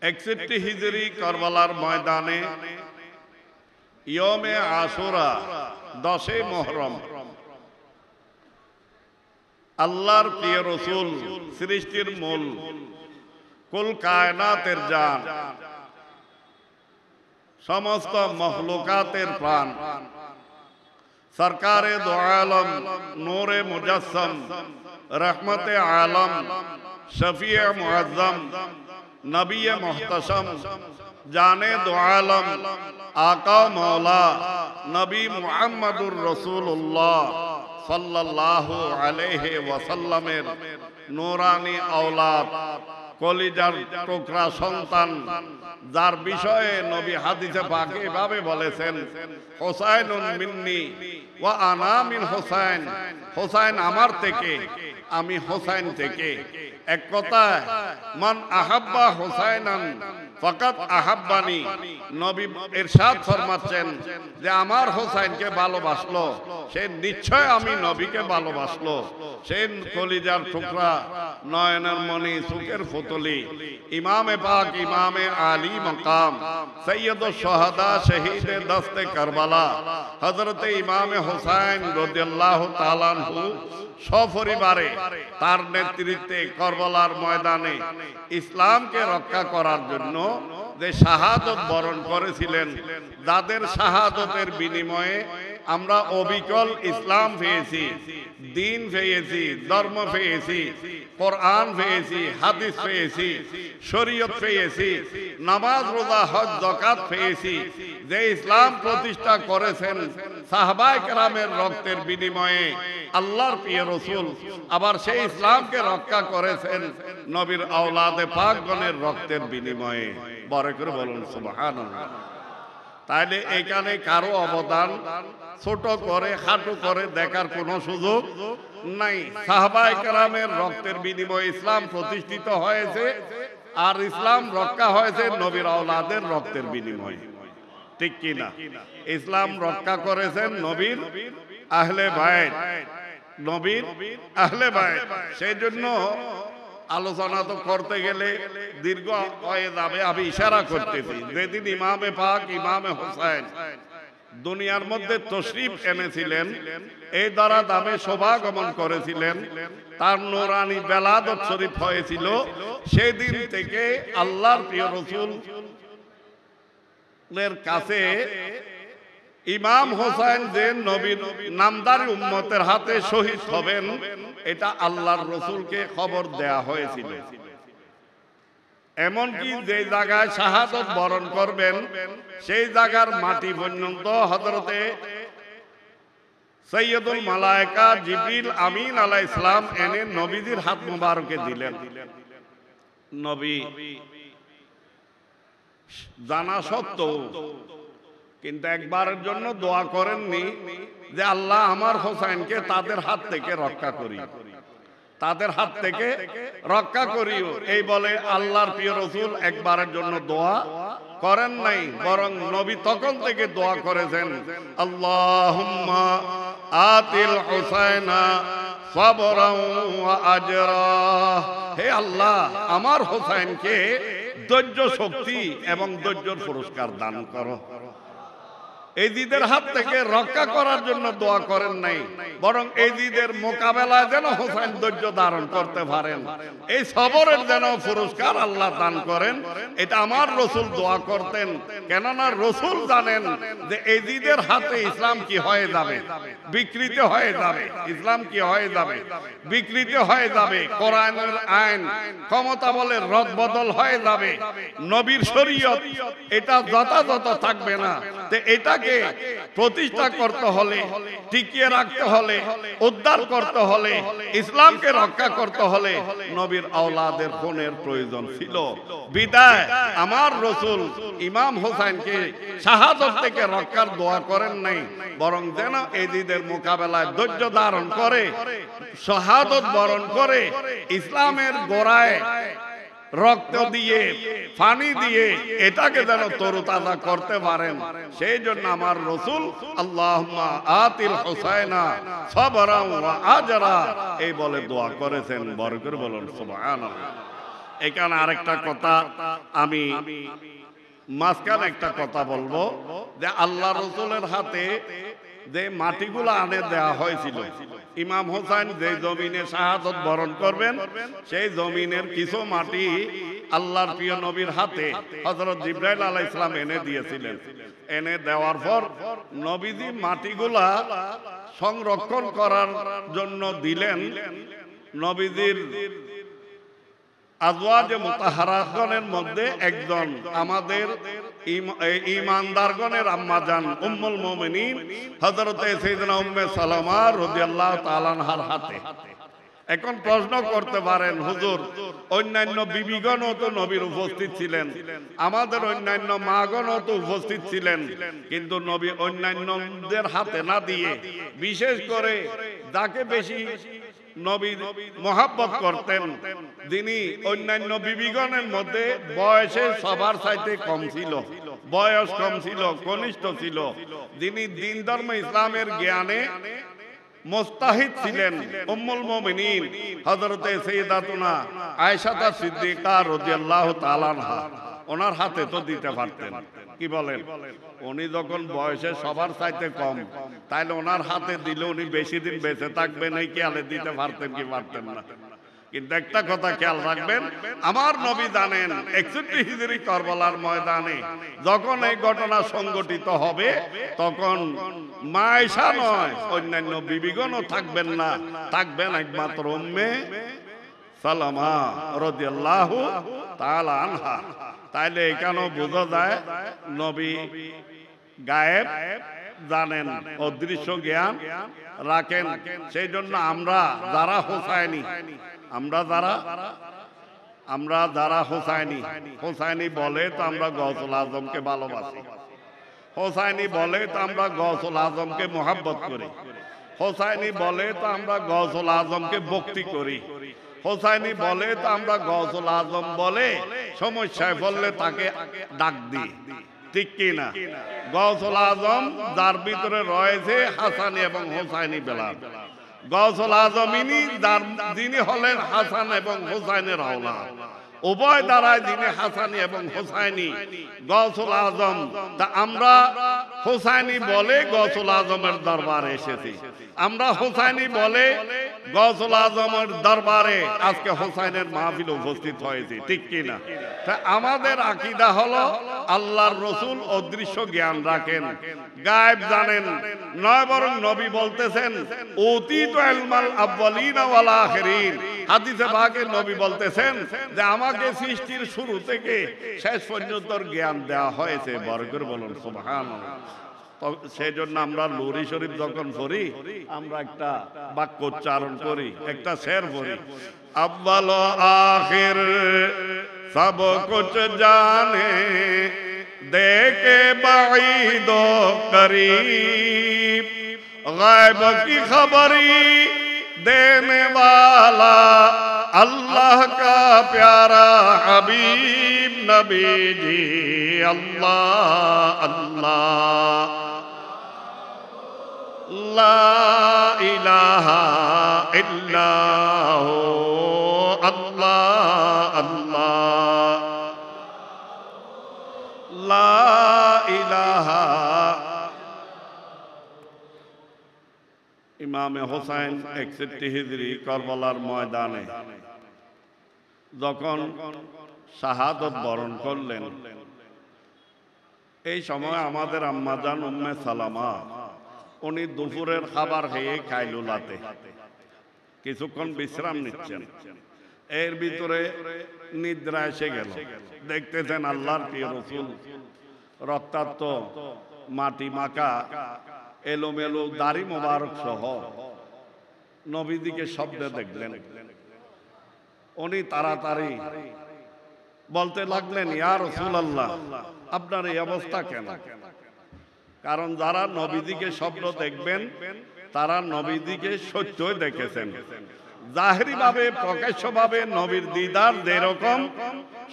61 হিজরি কারবালার ময়দানে ইয়মে আশুরা 10 মুহররম আল্লাহর প্রিয় রাসূল সৃষ্টির মূল কুল কায়নাতের জান সমস্ত মখলুকাতের প্রাণ সরকারে দো আলম নূরে মুজাসসম রহমতে আলম শফিয়ে মুআজ্জম নবী মুহতশম জানে দো আলম আকা মৌলা নবী মুহাম্মদুর রাসূলুল্লাহ সাল্লাল্লাহু আলাইহি ওয়াসাল্লামের নূরানী আওলাদ কলিজার টুকরা সন্তান যার বিষয়ে নবী হাদিসে পাকে এভাবে বলেছেন হুসাইনুন মিন্নি ওয়া আনা মিন হুসাইন, হুসাইন আমার থেকে আমি হুসাইন থেকে। এক কথায় মান আহাব্বা হুসাইনান ফাকাত আহাব্বানি, নবী ইরশাদ ফরমাচ্ছেন যে আমার হুসাইনকে ভালোবাসলো সে নিশ্চয় আমি নবীকে ভালোবাসলো। সে কলিজার টুকরা নয়নের মণি চোখের ফুতলি ইমামে পাক ইমামে আলী মকাম সৈয়দুশ শুহাদা শহীদে দস্তে কারবালা হযরতে ইমামে হুসাইন রাদিয়াল্লাহু তাআলা আনহু সপরিবারে তার নেতৃত্বে কারবালার ময়দানে ইসলামকে রক্ষা করার জন্য যে শাহাদত বরণ করেছিলেন, যাদের শাহাদতের বিনিময়ে আমরা অবিকল ইসলাম পেয়েছি, দিন পেয়েছি, ধর্ম পেয়েছি, কোরআন পেয়েছি, হাদিস পেয়েছি, শরীয়ত পেয়েছি, নামাজ রোজা হজ যাকাত পেয়েছি। যে ইসলাম প্রতিষ্ঠা করেছেন সাহাবায়ে কেরামের রক্তের বিনিময়ে আল্লাহর প্রিয় রাসূল, আবার সেই ইসলামকে রক্ষা করেছেন নবীর আওলাদে পাকগণের রক্তের বিনিময়ে। বড় করে বলুন সুবহানাল্লাহ। তাইলে এখানে কারো অবদান ছোট করে খাটো করে দেখার কোনো সুযোগ নাই। সাহাবায়ে কেরামের রক্তের বিনিময়ে ইসলাম প্রতিষ্ঠিত হয়েছে, আর ইসলাম রক্ষা হয়েছে নবীর আওলাদের রক্তের বিনিময়ে। ঠিক কি না? ইসলাম রক্ষা করেছেন নবীর আহলে বাইত, নবীর আহলে বাইত। সেই জন্য আলোচনা তো করতে গেলে দীর্ঘ হয়ে যাবে, আমি ইশারা করতেছি। যেদিন ইমামে পাক ইমামে হুসাইন দুনিয়ার মধ্যে তশরিফ এনেছিলেন, এই দ্বারা দামে শোভাগমন করেছিলেন, তার নূরানী বেলাদত শরীফ হয়েছিল, সেই দিন থেকে আল্লাহর প্রিয় রাসূলের কাছে ইমাম হোসেন যে নবীর নামদারি উম্মতের হাতে শহীদ হবেন, এটা আল্লাহর রাসূলকে খবর দেয়া হয়েছিল। এমনকি যে জায়গায় শাহাদত বরণ করবেন সেই জায়গার মাটি পর্যন্ত হযরতে সৈয়দুল মালায়েকা জিবরিল আমিন আলাইহিস সালাম এনে নবীজির হাত মুবারকে দিলেন। নবী জানা সত্ত্বেও কিন্তু একবারের জন্য দোয়া করেননি যে আল্লাহ আমার হোসেনকে তাদের হাত থেকে রক্ষা করি, তাদের হাত থেকে রক্ষা করিও, এই বলে আল্লাহর প্রিয় রাসূল একবারের জন্য দোয়া করেন নাই। বরং নবী তখন থেকে দোয়া করেছেন, আল্লাহুম্মা আতিল হুসাইনা সাবরান ওয়া আজরা, হে আল্লাহ আমার হোসেনকে ধৈর্য শক্তি এবং ধৈর্যের পুরস্কার দান করো। এজিদের হাত থেকে রক্ষা করার জন্য দোয়া করেন নাই, বরং এজিদের মোকাবেলায় যেন হোসেন ধৈর্য ধারণ করতে পারেন, এই সবরের যেন পুরস্কার আল্লাহ দান করেন, এটা আমার রাসূল দোয়া করতেন। কেননা রাসূল জানেন যে এজিদের হাতে ইসলাম কি হয়ে যাবে, বিকৃত হয়ে যাবে, ইসলাম কি হয়ে যাবে, বিকৃত হয়ে যাবে, কোরআনের আইন ক্ষমতা বলে রদ বদল হয়ে যাবে, নবীর শরীয়ত এটা যথাযথ থাকবে না। তো এটাকে প্রতিষ্ঠা করতে হলে, টিকিয়ে রাখতে হলে, উদ্ধার করতে হলে, ইসলামকে রক্ষা করতে হলে নবীর আওলাদের খুনের প্রয়োজন ছিল। বিদায় আমার রাসূল ইমাম হোসেনকে শাহাদত থেকে রক্ষার দোয়া করেন নাই, বরং যেন এজিদের মোকাবেলায় ধৈর্য ধারণ করে শাহাদত বরণ করে ইসলামের গোড়ায় রক্ত দিয়ে পানি দিয়ে এটাকে যেন তরুতাজা করতে পারেন। সেই জন্য আমার রাসূল আল্লাহুম্মা আতিল হুসাইনা সাবরান ওয়া আজরা এই বলে দোয়া করেছেন। বরকত বলুন সুবহানাল্লাহ। এখানে আরেকটা কথা আমি মাঝখানে একটা কথা বলবো যে আল্লাহ রসুলের হাতে যে মাটিগুলো আনে দেওয়া হয়েছিল, ইমাম হোসেন যে জমিনে শাহাদত বরণ করবেন সেই জমিনের কিছু মাটি আল্লাহর প্রিয় নবীর হাতে হযরত জিবরাইল আলাইহিস সালাম এনে দিয়েছিলেন। এনে দেওয়ার পর নবীজি মাটিগুলা সংরক্ষণ করার জন্য দিলেন নবীজির আজওয়াজে মুতাহারাতগণের মধ্যে একজন আমাদের ঈমানদারগণের আম্মা জান উম্মুল মুমিনিন হযরতে সাইয়েদনা উম্মে সালামা রাদিয়াল্লাহু তাআলা আনহার হাতে। এখন প্রশ্ন করতে পারেন, হুজুর অন্যান্য বিবিগণও তো নবীর উপস্থিত ছিলেন, আমাদের অন্যান্য মাগণও তো উপস্থিত ছিলেন, কিন্তু নবী অন্যান্যদের হাতে না দিয়ে বিশেষ করে যাকে বেশি নবী মহব্বত করতেন, যিনি অন্যান্য বিবিগণের মধ্যে বয়সে সবার চাইতে কম ছিল, বয়স কম ছিল, কনিষ্ঠ ছিল, যিনি দ্বীন ধর্ম ইসলামের জ্ঞানে মুস্তাহিদ ছিলেন, উম্মুল মুমিনিন হযরতে সাইয়্যিদাতুনা আয়েশা সিদ্দিকা রাদিয়াল্লাহু তাআলা আনহা, ওনার হাতে তো দিতে পারতেন। কি বলেন? উনি যখন বয়সে সবার চাইতে কম, তাইলে ওনার হাতে দিলে উনি বেশি দিন বেঁচে থাকবেন এই খেয়ালে দিতে পারতেন কি পারতেন না? কিন্তু একটা কথা খেয়াল রাখবেন, আমার নবী জানেন 61 হিজরি কারবালার ময়দানে যখন এই ঘটনা সংঘটিত হবে তখন মা আয়েশা নয় অন্যান্য বিবিগণও থাকবেন না, থাকবেন একমাত্র উম্মে সালামা রাদিয়াল্লাহু তাআলা আনহা। তাইলে এখানেও বোঝা যায় নবী গায়েব জানেন, অদৃশ্য জ্ঞান রাখেন। সেই জন্য আমরা যারা হোসাইনি, আমরা যারা হোসাইনি বলে তো আমরা গৌসুল আজমকে ভালোবাসি, হোসাইনি বলে তো আমরা গৌসুল আজমকে মোহাব্বত করি, হোসাইনি বলে তো আমরা গৌসুল আজমকে ভক্তি করি, হোসাইনি বলে তো আমরা গৌসুল আজম বলে সমস্যায় পড়লে তাকে ডাক দিই, ঠিক কি না? গৌসুল আজম যার ভিতরে রয়েছে হাসানি এবং হোসাইনি বেলাল, গৌসুল আজমিনী যিনি হলেন হাসান এবং হোসাইনের আওলাদ, উভয় দ্বারাই যিনি হাসানি এবং হোসাইনি গৌসুল আজম। তা আমরা হোসাইনি বলে গৌসুল আজমের দরবারে এসেছি, আমরা হোসাইনি বলে গৌসুল আজমের দরবারে আজকে হোসাইনের মাহফিল উপস্থিত হয়েছে, ঠিক কি না? তা আমাদের আকীদা হলো আল্লাহর রাসূল অদৃশ্য জ্ঞান রাখেন, গায়েব জানেন নয়, বরং নবী বলতেছেন উতীতু ইলমাল আউয়ালিনা ওয়াল আখিরিন। হাদিসে পাকে নবী বলতেছেন যে আমাকে সৃষ্টির শুরু থেকে শেষ পর্যন্ত জ্ঞান দেওয়া হয়েছে। বরকর বলুন সুবহানাল্লাহ। সেই জন্য আমরা লুরি শরীফ যখন পড়ি আমরা একটা বাক্য উচ্চারণ করি, একটা শের পড়ি, আউয়াল আখির সব কুছ জানে देखे बाईद करीब गायब की खबरी देने वाला अल्लाह का प्यारा हबीब नबी जी। अल्लाह अल्लाह ला इलाहा इल्लल्लाहु अल्लाह अल्लाह লা ইলাহা। ইমামে হোসাইন 61 হিজরি কারবালার ময়দানে যখন শাহাদত বরণ করলেন, এই সময় আমাদের আম্মা জান উম্মে সালামা উনি দুপুরের খাবার খেয়ে কাইলুলাতে কিছুক্ষণ বিশ্রাম নিচ্ছেন, এর ভিতরে নিদ্রা এসে গেল। দেখতেছেন আল্লাহর প্রিয় রাসূল রক্তাক্ত মাটি মাখা এলোমেলো দাড়ি মোবারক সহ নবীজিকে স্বপ্নে দেখলেন। উনি তাড়াতাড়ি বলতে লাগলেন, ইয়া রাসূলুল্লাহ আপনার এই অবস্থা কেন? কারণ যারা নবীজিকে স্বপ্ন দেখবেন তারা নবীজিকে সত্যই দেখেছেন। জাহেরি ভাবে প্রকাশ্য ভাবে নবীর দিদার যেরকম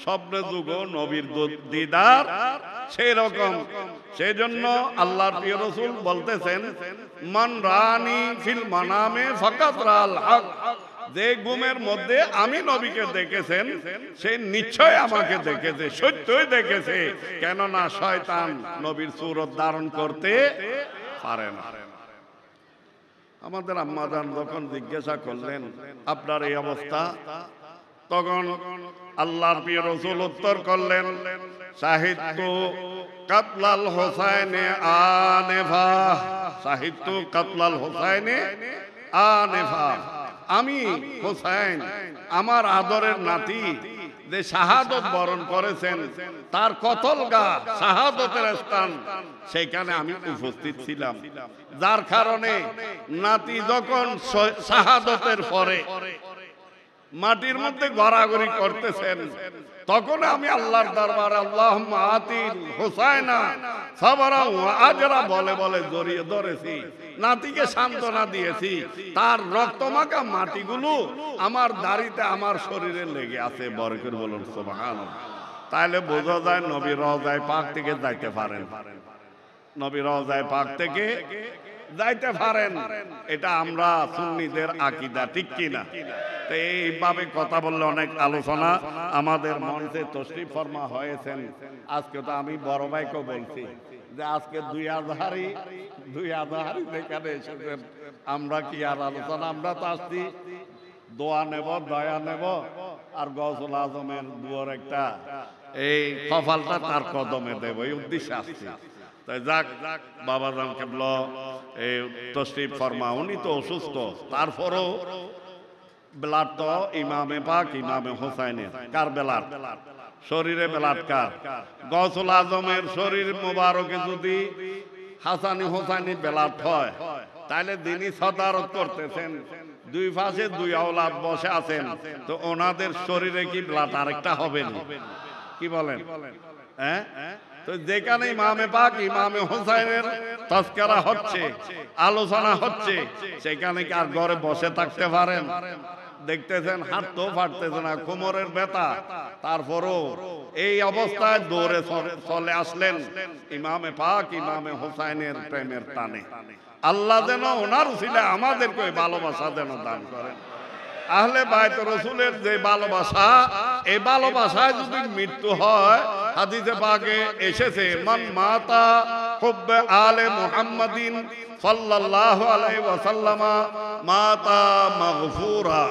স্বপ্নে যুগ নবীর দিদার সেই রকম। সেই জন্য আল্লাহর প্রিয় রাসূল বলতেছেন, মান রানি ফিল মানামে ফাকাত রাল হক, যে ঘুমের মধ্যে আমি নবীকে দেখেছেন সে নিশ্চয় আমাকে দেখেছে, সত্যই দেখেছে, কেননা শয়তান নবীর সূরত ধারণ করতে পারে না। আমাদের আম্মাজান যখন জিজ্ঞাসা করলেন আপনার এই অবস্থা, তখন আল্লাহর প্রিয় রাসূল উত্তর করলেন, শাহিদতু কাতলাল হোসাইনে আনেফা, শাহিদতু কাতলাল হোসাইনে আনেফা, আমি হোসাইন আমার আদরের নাতি যে শাহাদত বরণ করেছেন তার কতলগা শাহাদতের স্থান সেখানে আমি উপস্থিত ছিলাম, যার কারণে নাতি যখন শাহাদতের পরে মাটির মধ্যে গড়াগড়ি করতেছেন তখন আমি আল্লাহর দরবারে আল্লাহুম্মা আতিল হুসাইনা সাবরা ওয়া আজরা বলে বলে জড়িয়ে ধরেছি, নাতিকে সান্ত্বনা দিয়েছি, তার রক্তমাখা মাটিগুলো আমার দাড়িতে আমার শরীরে লেগে আছে। বরকত বলুন সুবহানাল্লাহ। তাহলে বোঝা যায় নবী রওজায়ে পাক থেকে যাইতে পারেন, নবী রওজায়ে পাক থেকে যাইতে পারেন, এটা আমরা সুন্নিদের আকীদা, ঠিক কিনা? তো এইভাবে কথা বললে অনেক আলোচনা আমাদের মঞ্চে তশরিফ ফরমা হয়েছেন। আজকে তো আমি বড় ভাইকে বলছি যে আজকে দুই আজহারি যেখানে এসেছেন, আমরা কি আর আলোচনা, আমরা তো আসছি দোয়া নেব, দয়া নেব, আর গৌসুল আজমের দুয়ার একটা এই কপালটা তার কদমে দেব, এই উদ্দেশ্যে আসছি। তাই যাক, বাবা জান কেবলা এই তশরিফ ফরমা, উনি তো অসুস্থ, তারপরও ব্লাড তো ইমামে পাক ইমামে হোসাইনের, কার ব্লাড? শরীরে ব্লাড কার? গৌসুল আজমের শরীর মোবারকে যদি হাসানি হোসাইনি ব্লাড হয় তাহলে তিনি সদারত করতেছেন, দুই পাশে দুই আওলাদ বসে আছেন, তো ওনাদের শরীরে কি ব্লাড আরেকটা হবে না? কি বলেন? হ্যাঁ, তো যেখানে ইমামে পাক ইমামে হোসাইনের তাজকিরা হচ্ছে, আলোচনা হচ্ছে, সেখানে কি আর ঘরে বসে থাকতে পারেন? দেখতেছেন হাঁটতেও পারতেছে না, কোমরের ব্যথা, তারপরও এই অবস্থায় দৌড়ে চলে আসলেন ইমামে পাক ইমামে হোসাইনের প্রেমের টানে। আল্লাহ যেন ওনার উসিলায় আমাদেরকে ভালোবাসা যেন দান করেন। আহলে বাইত রাসূলের যে ভালোবাসা, এই ভালোবাসায় যদি মৃত্যু হয়, হাদিসে পাকে এসেছে মান মাতা হুব্বে আলে মুহাম্মাদিন সাল্লাল্লাহু আলাইহি ওয়াসাল্লাম মাতা মাগফুরা।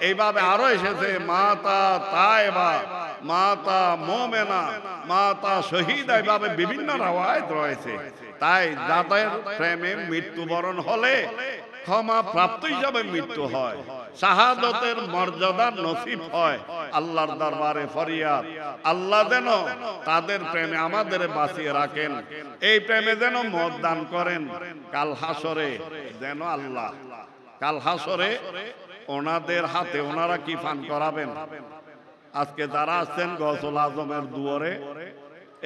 এইভাবে আরো এসেছে মাতা তায়েবা, মাতা মুমিনা, মাতা শহীদা, এইভাবে বিভিন্ন রাওয়ায়াত রয়েছে। তাই যাদের প্রেমে মৃত্যুবরণ হলে ক্ষমা প্রাপ্ত হিসাবে মৃত্যু হয়, শাহাদতের মর্যাদা নসিব হয়, আল্লাহর দরবারে ফরিয়াদ, আল্লাহ যেন তাদের প্রেমে আমাদের বাঁচিয়ে রাখেন, এই প্রেমে যেন মত দান করেন। কাল হাসরে যেন আল্লাহ, কাল হাসরে ওনাদের হাতে ওনারা কি পান করাবেন? আজকে যারা আসছেন গৌসুল আজমের দুয়ারে,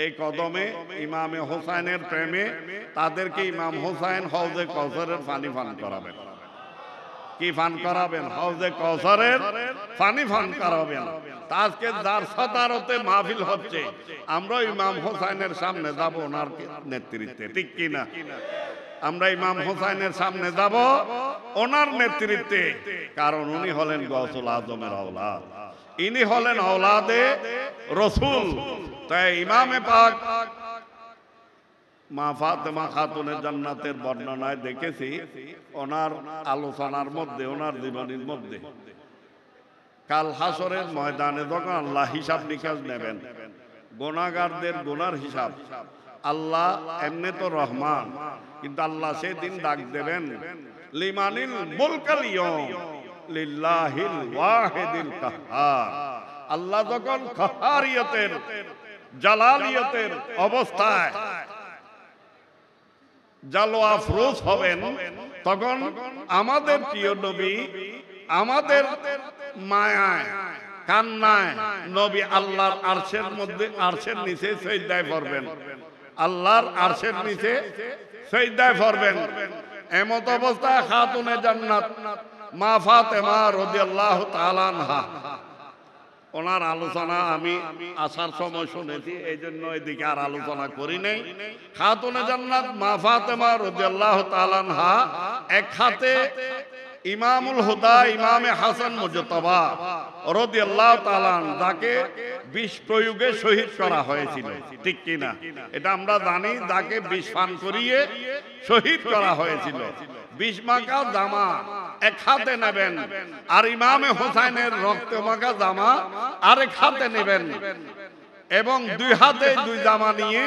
এই কদমে ইমামে হোসাইনের প্রেমে, তাদেরকে ইমাম হোসাইন হাউজে কাউসারের পানি পান করাবেন। কি পান করাবেন? হাউজে কাউসারের পানি পান করাবেন। আজকে যার সদারতে মাহফিল হচ্ছে, আমরা ইমাম হোসাইনের সামনে যাব ওনার নেতৃত্বে, ঠিক কিনা? আমরা ইমাম হোসাইনের সামনে যাব ওনার নেতৃত্বে, কারণ উনি হলেন গৌসুল আজমের আওলাদ, ইনি হলেন আওলাদে রাসূল। তাই ইমামে পাক মা ফাতেমা খাতুনে জান্নাতের বর্ণনায় দেখেছি, ওনার আলোচনার মধ্যে, ওনার জীবনীর মধ্যে, কাল হাসরের ময়দানে যখন আল্লাহ হিসাব নিকাশ নেবেন, গুনাহগারদের গুনার হিসাব, আল্লাহ এমনি তো রহমান, কিন্তু আল্লাহ সেদিন ডাক দেবেন লিমানিল মুলকাল ইয়াউম লিল্লাহিল ওয়াহিদিল কাহ্হার। আল্লাহ যখন কাহ্হারিয়তের জালালিয়তের অবস্থায় জালো আফরোজ হবেন, তখন আমাদের প্রিয় নবী আমাদের মায়ায় কান্নায় নবী আল্লাহর আরশের মধ্যে, আরশের নিচে সিজদায় পড়বেন, আল্লাহর আরশের নিচে সিজদায় পড়বেন। এমত অবস্থায় খাতুনে জান্নাত মা ফাতেমা রাদিয়াল্লাহু তাআলা আনহা, ওনার আলোচনা আমি আসার সময় শুনেছি, এই জন্য এদিকে আর আলোচনা করি নাই। খাতুনে জান্নাত মা ফাতেমা রাদিয়াল্লাহু তাআলা আনহা এক হাতে ইমামুল হুদা ইমামে হাসান মুজতবা রাদিয়াল্লাহু তাআলা যাকে বিষ প্রয়োগে শহীদ করা হয়েছিল, ঠিক কিনা? এটা আমরা জানি, যাকে বিষ পান করিয়ে শহীদ করা হয়েছিল। বিষ মাখা জামা এক হাতে নেবেন, আর ইমামে হোসাইনের রক্ত মাখা জামা আরেক হাতে নেবেন, এবং দুই হাতে দুই জামা নিয়ে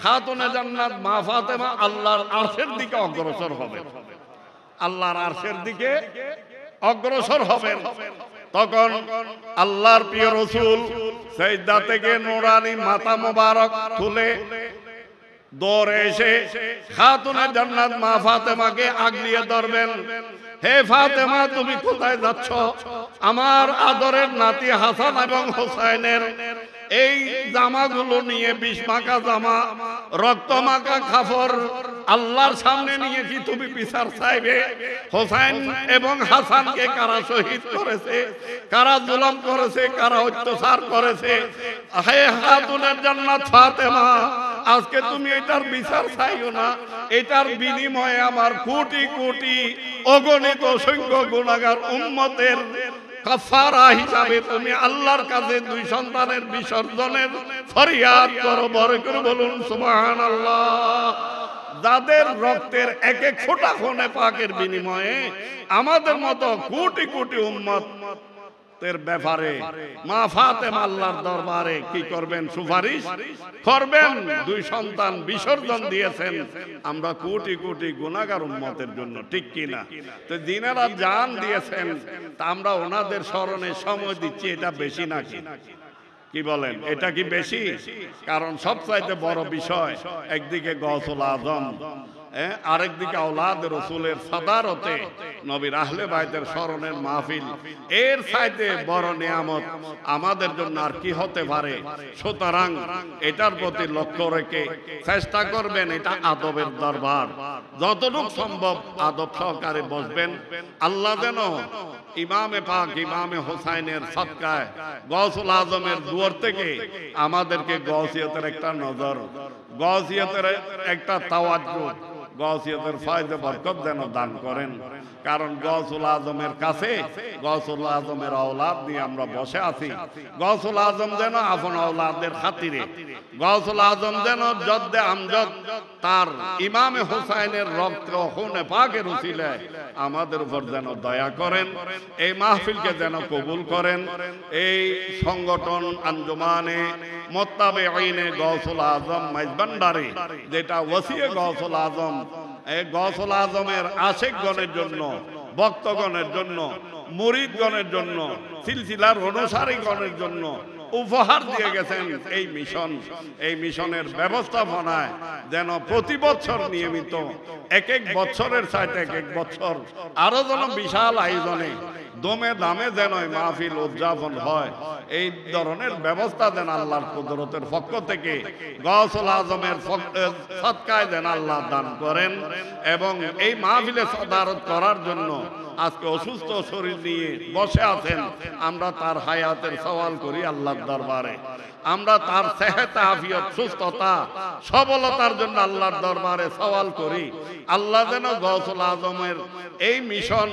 খাতুনে জান্নাত মা ফাতেমা আল্লাহর আরশের দিকে অগ্রসর হবেন। আল্লাহর আরশের দিকে অগ্রসর হবেন। তখন আল্লাহর প্রিয় রাসূল সিজদা থেকে নূরানি মাথা মোবারক তুলে দৌড়ে এসে খাতুনে জান্নাত মা ফাতেমাকে আগলিয়ে ধরবেন। হে ফাতেমা, তুমি কোথায় যাচ্ছ? আমার আদরের নাতি হাসান এবং হোসাইনের এই জামাগুলো নিয়ে, বিষ মাখা জামা, রক্ত মাখা কাপড় আল্লাহর সামনে নিয়ে কি তুমি বিচার চাইবে? হোসাইন এবং হাসানকে কারা শহীদ করেছে, কারা জুলুম করেছে, কারা অত্যাচার করেছে, হে খাতুনের জান্নাত ফাতেমা, আজকে তুমি এটার বিচার চাইও না। এটার বিনিময়ে আমার কোটি কোটি অগণিত অসংখ্য গুনাহগার উম্মতের কাফারা হিসাবে তুমি আল্লাহর কাছে দুই সন্তানের বিসর্জনের ফরিয়াদ করো। বড় করে বলুন সুবহানাল্লাহ। যাদের রক্তের এক এক ফোঁটা খুনে পাকের বিনিময়ে আমাদের মতো কোটি কোটি উম্মতের ব্যাপারে মা ফাতেমা আল্লাহর দরবারে কি করবেন? সুপারিশ করবেন। দুই সন্তান বিসর্জন দিয়েছেন আমরা কোটি কোটি গুনাহগার উম্মতের জন্য, ঠিক কিনা? তো যিনারা জান দিয়েছেন, তা আমরা ওনাদের স্মরণে সময় দিচ্ছি, এটা বেশি নাকি? কি বলেন, এটা কি বেশি? কারণ সবচাইতে বড় বিষয় একদিকে গওসুল আজম, আরেকদিকে আওলাদ রাসূলের সাদারতে নবীর আহলে বাইতের স্মরণের মাহফিল। এর চাইতে বড় নিয়ামত আমাদের জন্য আর কি হতে পারে? সুতরাং এটার প্রতি লক্ষ্য রেখে চেষ্টা করবেন, এটা আদবের দরবার, যতটুকু সম্ভব আদব সহকারে বসবেন। আল্লাহ যেন ইমামে পাক ইমামে হোসাইনের সদকায় গওসুল আজমের দুয়ার থেকে আমাদেরকে গওসিয়তের একটা নজর, গওসিয়তের একটা তাওয়াজ্জু, গওসিয়তের ফায়দা বরকত যেন দান করেন। কারণ গওসুল আজমের কাছে গওসুল আজমের আওলাদ নিয়ে আমরা বসে আছি। গওসুল আজম যেন আপন আওলাদের খাতিরে, গওসুল আজম যেন জদ্দে আমজদ তার ইমামে হোসাইনের রক্ত খুনে পাকের উসিলায় আমাদের উপর যেন দয়া করেন, এই মাহফিলকে যেন কবুল করেন। এই সংগঠন আঞ্জুমানে মুত্তাবিঈনে গওসুল আজম মাইজবান্ডারি, যেটা ওসিয়ে গওসুল আজম, এই গওসুল আজমের আশিকগণের জন্য, ভক্তগণের জন্য, মুরিদগণের জন্য, সিলসিলার অনুসারীগণের জন্য উপহার দিয়ে গেছেন এই মিশন। এই মিশনের ব্যবস্থাপনায় যেন প্রতি বছর নিয়মিত এক এক বছরের চাইতে এক এক বছর আরো যেন বিশাল আয়োজনে দমে দামে যেন মাহফিল উদযাপন হয়, এই ধরনের ব্যবস্থা যেন আল্লাহর কুদরতের পক্ষ থেকে গওসুল আজমের সদকায় যেন আল্লাহ দান করেন। এবং এই মাহফিলে সাদারত করার জন্য আজকে অসুস্থ শরীর নিয়ে বসে আছেন, আমরা তার হায়াতের সওয়াল করি আল্লাহর দরবারে। আমরা তার সেহত আফিয়ত, সুস্থতা, সবলতার জন্য আল্লাহর দরবারে সওয়াল করি। আল্লাহ যেন গওসুল আজমের এই মিশন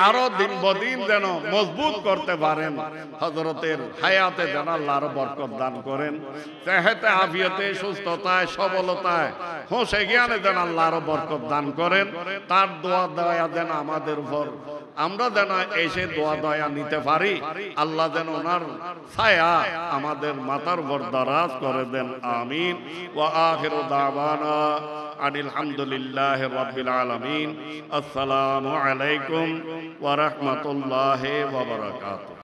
আরো দিন বদিন যেন মজবুত করতে পারেন। হযরতের হায়াতে যেন আল্লাহ আরো বরকত দান করেন। সেহত আফিয়তে, সুস্থতায়, সবলতায়, হোশে জ্ঞানে যেন আল্লাহ আরো বরকত দান করেন। তার দোয়া দয়া যেন আমাদের উপর, আমরা যেন এসে দোয়া দয়া নিতে পারি। আল্লাহ যেন ওনার ছায়া আমাদের মাথার উপর দারাজ করে দেন। আমিন। ওয়া আখিরু দাওয়ানা আনিল হামদুলিল্লাহি রাব্বিল আলামিন। আসসালামু আলাইকুম ওয়া রাহমাতুল্লাহি ওয়া বারাকাতুহু।